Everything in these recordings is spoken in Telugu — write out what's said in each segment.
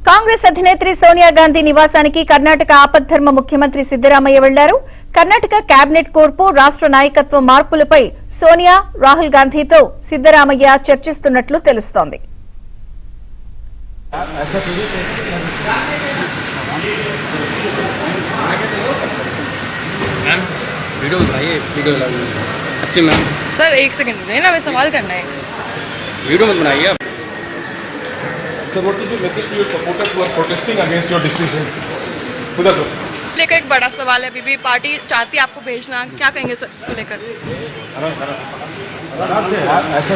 కాంగ్రెస్ అధినేత్రి సోనియా గాంధీ నివాసానికి కర్ణాటక ఆపద్ధర్మ ముఖ్యమంత్రి సిద్దరామయ్య వెళ్లారు. కర్ణాటక కేబినెట్ కోర్పు రాష్ట్ర నాయకత్వ మార్పులపై సోనియా, రాహుల్ గాంధీతో సిద్దరామయ్య చర్చిస్తున్నట్లు తెలుస్తోంది. सर एक सेकंड नहीं ना, मैं सवाल करना है. वीडियो मत बनाइए. Sir, what is your message to your supporters who are protesting against your decision? Sudha sir. लेकर एक बड़ा सवाल है. अभी भी पार्टी चाहती है आपको भेजना, क्या कहेंगे सर इसको लेकर? ऐसा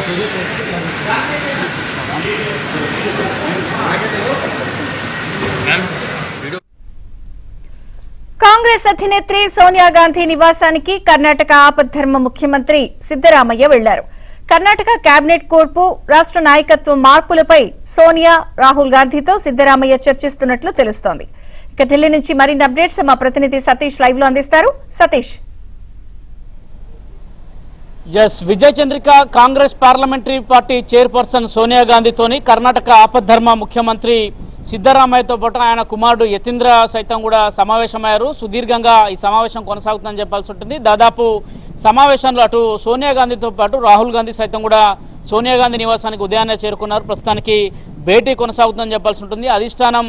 కాంగ్రెస్ అధినేత్రి సోనియా గాంధీ నివాసానికి కర్ణాటక ఆపద్ధర్మ ముఖ్యమంత్రి సిద్దరామయ్య వెళ్లారు. కర్ణాటక కేబినెట్ కోర్పు రాష్ట్ర నాయకత్వ మార్పులపై సోనియా, రాహుల్ గాంధీతో సిద్దరామయ్య చర్చిస్తున్నట్లు తెలుస్తోంది. ఇక ఢిల్లీ నుంచి మరిన్ని అప్డేట్స్ మా ప్రతినిధి సతీష్ లైవ్ లో అందిస్తారు. Satish. Vijay Chandrika Congress parliamentary party chairperson Sonia గాంధీతోని కర్ణాటక ఆపద్ధర్మ ముఖ్యమంత్రి సిద్దరామయ్యతో పాటు ఆయన కుమారుడు యతీంద్ర సైతం కూడా సమావేశమయ్యారు. సుదీర్ఘంగా ఈ సమావేశం కొనసాగుతుందని చెప్పాల్సి ఉంటుంది. దాదాపు సమావేశంలో అటు సోనియా గాంధీతో పాటు రాహుల్ గాంధీ సైతం కూడా సోనియా గాంధీ నివాసానికి ఉదయాన్నే చేరుకున్నారు. ప్రస్తుతానికి భేటీ కొనసాగుతుందని చెప్పాల్సి ఉంటుంది. అధిష్టానం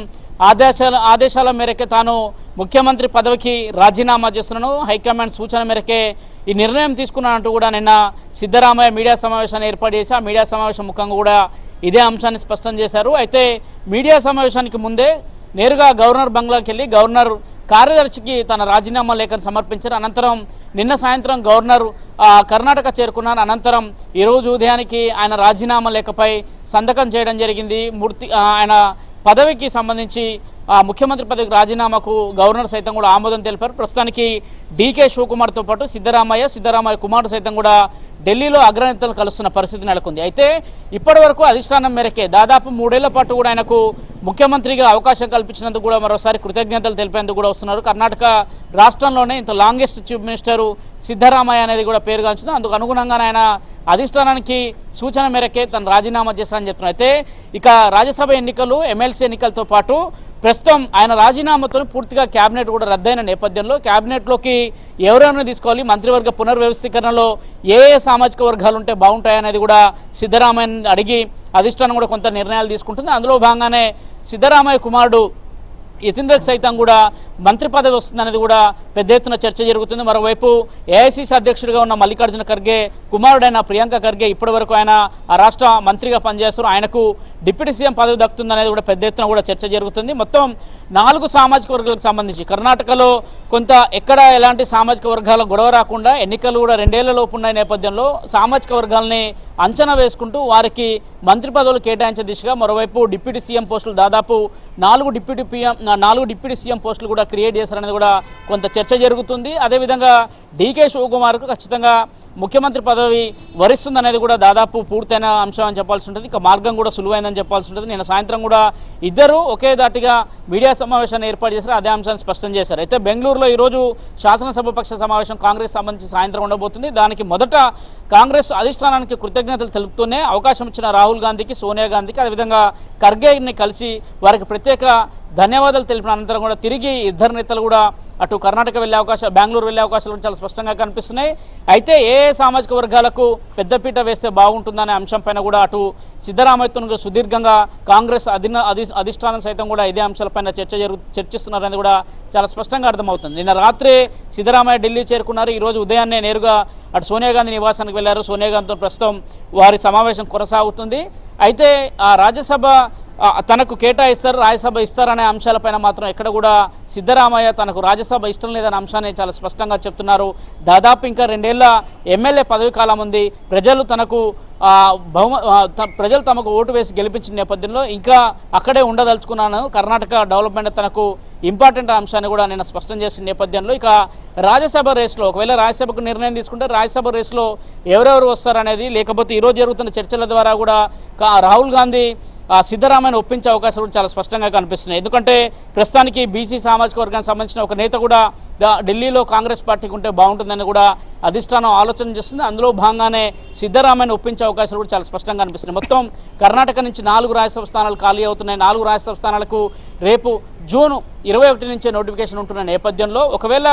ఆదేశాల మేరకే తాను ముఖ్యమంత్రి పదవికి రాజీనామా చేస్తున్నాను, హైకమాండ్ సూచన మేరకే ఈ నిర్ణయం తీసుకున్నానంటూ కూడా నిన్న సిద్దరామయ్య మీడియా సమావేశాన్ని ఏర్పాటు చేసి ఆ మీడియా సమావేశం ముఖంగా కూడా ఇదే అంశాన్ని స్పష్టం చేశారు. అయితే మీడియా సమావేశానికి ముందే నేరుగా గవర్నర్ బంగ్లాకి వెళ్ళి గవర్నర్ కార్యదర్శికి తన రాజీనామా లేఖను సమర్పించారు. అనంతరం నిన్న సాయంత్రం గవర్నర్ కర్ణాటక చేరుకున్నారు. అనంతరం ఈరోజు ఉదయానికి ఆయన రాజీనామా లేఖపై సంతకం చేయడం జరిగింది. ఆయన పదవికి సంబంధించి ముఖ్యమంత్రి పదవికి రాజీనామాకు గవర్నర్ సైతం కూడా ఆమోదం తెలిపారు. ప్రస్తుతానికి డీకే శివకుమార్తో పాటు సిద్దరామయ్య కుమారుడు సైతం కూడా ఢిల్లీలో అగ్రనేతలు కలుస్తున్న పరిస్థితి నెలకొంది. అయితే ఇప్పటి వరకు అధిష్టానం మేరకే దాదాపు 3 ఏళ్ల పాటు కూడా ఆయనకు ముఖ్యమంత్రిగా అవకాశం కల్పించినందుకు కూడా మరోసారి కృతజ్ఞతలు తెలిపేందుకు కూడా వస్తున్నారు. కర్ణాటక రాష్ట్రంలోనే ఇంత లాంగెస్ట్ చీఫ్ మినిస్టర్ సిద్దరామయ్య అనేది కూడా పేరుగాంచింది. అందుకు అనుగుణంగానే ఆయన అధిష్టానానికి సూచన మేరకే తను రాజీనామా చేశానని చెప్తున్నారు. అయితే ఇక రాజ్యసభ ఎన్నికలు, ఎమ్మెల్సీ ఎన్నికలతో పాటు ప్రస్తుతం ఆయన రాజీనామాతో పూర్తిగా కేబినెట్ కూడా రద్దయిన నేపథ్యంలో కేబినెట్లోకి ఎవరెవరిని తీసుకోవాలి, మంత్రివర్గ పునర్వ్యవస్థీకరణలో ఏ సామాజిక వర్గాలు ఉంటే బాగుంటాయనేది కూడా సిద్దరామయ్యని అడిగి అధిష్టానం కూడా కొంత నిర్ణయాలు తీసుకుంటుంది. అందులో భాగంగానే సిద్దరామయ్య కుమారుడు యతీంద్రకు సైతం కూడా మంత్రి పదవి వస్తుందనేది కూడా పెద్ద ఎత్తున చర్చ జరుగుతుంది. మరోవైపు ఏఐసీసీ అధ్యక్షుడిగా ఉన్న మల్లికార్జున ఖర్గే కుమారుడైన ప్రియాంక ఖర్గే ఇప్పటి వరకు ఆయన ఆ రాష్ట్ర మంత్రిగా పనిచేస్తారు. ఆయనకు డిప్యూటీ సీఎం పదవి దక్కుతుందనేది కూడా పెద్ద ఎత్తున కూడా చర్చ జరుగుతుంది. మొత్తం 4 సామాజిక వర్గాలకు సంబంధించి కర్ణాటకలో కొంత ఎక్కడ ఎలాంటి సామాజిక వర్గాల గొడవ రాకుండా ఎన్నికలు కూడా 2 ఏళ్లలోపు ఉన్న నేపథ్యంలో సామాజిక వర్గాలని అంచనా వేసుకుంటూ వారికి మంత్రి పదవులు కేటాయించే దిశగా మరోవైపు డిప్యూటీ సీఎం పోస్టులు దాదాపు 4 డిప్యూటీ సీఎం పోస్టులు కూడా క్రియేట్ చేశారనేది కూడా కొంత చర్చ జరుగుతుంది. అదేవిధంగా డీకే శివకుమార్కు ఖచ్చితంగా ముఖ్యమంత్రి పదవి వరిస్తుందనేది కూడా దాదాపు పూర్తయిన అంశం అని చెప్పాల్సి ఉంటుంది. ఇక మార్గం కూడా సులువైందని చెప్పాల్సి ఉంటుంది. నిన్న సాయంత్రం కూడా ఇద్దరు ఒకే దాటిగా మీడియా సమావేశాన్ని ఏర్పాటు చేశారు. అదే అంశాన్ని స్పష్టం చేశారు. అయితే బెంగళూరులో ఈరోజు శాసనసభ పక్ష సమావేశం కాంగ్రెస్ సంబంధించి సాయంత్రం ఉండబోతుంది. దానికి మొదట కాంగ్రెస్ అధిష్టానానికి కృతజ్ఞతలు తెలుపుతూనే అవకాశం ఇచ్చిన రాహుల్ గాంధీకి, సోనియా గాంధీకి, అదేవిధంగా ఖర్గేని కలిసి వారికి ప్రత్యేక ధన్యవాదాలు తెలిపిన అనంతరం కూడా తిరిగి ఇద్దరు నేతలు కూడా అటు కర్ణాటక వెళ్ళే అవకాశం, బెంగళూరు వెళ్ళే అవకాశాలు చాలా స్పష్టంగా కనిపిస్తున్నాయి. అయితే ఏ సామాజిక వర్గాలకు పెద్దపీట వేస్తే బాగుంటుందనే అంశంపైన కూడా అటు సిద్దరామయ్యతో సుదీర్ఘంగా కాంగ్రెస్ అధిష్టానం సైతం కూడా ఇదే అంశాలపైన చర్చిస్తున్నారనేది కూడా చాలా స్పష్టంగా అర్థమవుతుంది. నిన్న రాత్రే సిద్దరామయ్య ఢిల్లీ చేరుకున్నారు. ఈరోజు ఉదయాన్నే నేరుగా అటు సోనియా గాంధీ నివాసానికి వెళ్లారు. సోనియా గాంధీతో ప్రస్తుతం వారి సమావేశం కొనసాగుతుంది. అయితే ఆ రాజ్యసభ తనకు కేటాయిస్తారు, రాజ్యసభ ఇస్తారనే అంశాలపైన మాత్రం ఎక్కడ కూడా సిద్దరామయ్య తనకు రాజ్యసభ ఇష్టం లేదనే అంశాన్ని చాలా స్పష్టంగా చెప్తున్నారు. దాదాపు ఇంకా 2 ఏళ్ల ఎమ్మెల్యే పదవి కాలం ఉంది. ప్రజలు తమకు ఓటు వేసి గెలిపించిన నేపథ్యంలో ఇంకా అక్కడే ఉండదలుచుకున్నాను, కర్ణాటక డెవలప్మెంట్ తనకు ఇంపార్టెంట్ అంశాన్ని కూడా నేను స్పష్టం చేసిన నేపథ్యంలో ఇక రాజ్యసభ రేసులో ఒకవేళ రాజ్యసభకు నిర్ణయం తీసుకుంటే రాజ్యసభ రేసులో ఎవరెవరు వస్తారనేది, లేకపోతే ఈరోజు జరుగుతున్న చర్చల ద్వారా కూడా రాహుల్ గాంధీ సిద్దరామయ్యను ఒప్పించే అవకాశాలు కూడా చాలా స్పష్టంగా కనిపిస్తున్నాయి. ఎందుకంటే ప్రస్తుతానికి బీసీ సామాజిక వర్గానికి సంబంధించిన ఒక నేత కూడా ఢిల్లీలో కాంగ్రెస్ పార్టీకి ఉంటే బాగుంటుందని కూడా అధిష్టానం ఆలోచన చేస్తుంది. అందులో భాగంగానే సిద్దరామయ్యను ఒప్పించే అవకాశాలు కూడా చాలా స్పష్టంగా కనిపిస్తున్నాయి. మొత్తం కర్ణాటక నుంచి 4 రాజ్యసభ స్థానాలు ఖాళీ అవుతున్నాయి. 4 రాజ్యసభ స్థానాలకు రేపు జూన్ 21 నుంచే నోటిఫికేషన్ ఉంటున్న నేపథ్యంలో ఒకవేళ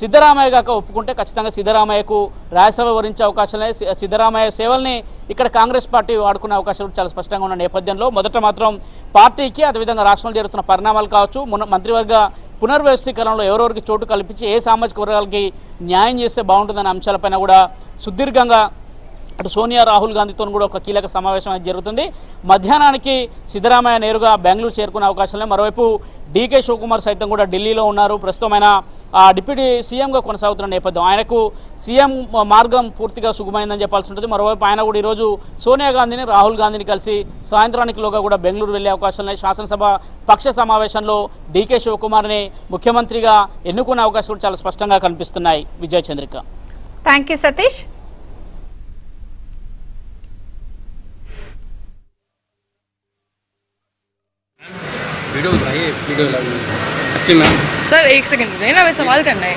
సిద్ధరామయ్య గాక ఒప్పుకుంటే ఖచ్చితంగా సిద్ధరామయ్యకు రాజ్యసభ వరించే అవకాశాలే. సిద్ధరామయ్య సేవల్ని ఇక్కడ కాంగ్రెస్ పార్టీ వాడుకునే అవకాశాలు చాలా స్పష్టంగా ఉన్న నేపథ్యంలో మొదట మాత్రం పార్టీకి అదేవిధంగా రాష్ట్రంలో జరుగుతున్న పరిణామాలు కావచ్చు, మంత్రివర్గ పునర్వ్యవస్థీకరణలో ఎవరెవరికి చోటు కల్పించి ఏ సామాజిక వర్గాలకి న్యాయం చేస్తే బాగుంటుందనే అంశాలపైన కూడా సుదీర్ఘంగా అటు సోనియా రాహుల్ గాంధీతో కూడా ఒక కీలక సమావేశం అయితే జరుగుతుంది. మధ్యాహ్నానికి సిద్ధరామయ్య నేరుగా బెంగళూరు చేరుకునే అవకాశాలే. మరోవైపు డీకే శివకుమార్ సైతం కూడా ఢిల్లీలో ఉన్నారు. ప్రస్తుతం ఆయన డిప్యూటీ సీఎంగా కొనసాగుతున్న నేపథ్యం ఆయనకు సీఎం మార్గం పూర్తిగా సుగమైందని చెప్పాల్సి ఉంటుంది. మరోవైపు ఆయన కూడా ఈరోజు సోనియా గాంధీని రాహుల్ గాంధీని కలిసి సాయంత్రానికిలోగా కూడా బెంగళూరు వెళ్లే అవకాశాలు శాసనసభ పక్ష సమావేశంలో డీకే శివకుమార్ని ముఖ్యమంత్రిగా ఎన్నుకునే అవకాశాలు చాలా స్పష్టంగా కనిపిస్తున్నాయి. Vijaya Chandrika. Thank you Satish. Sir एक सेकंड ना, मैं सवाल करना है.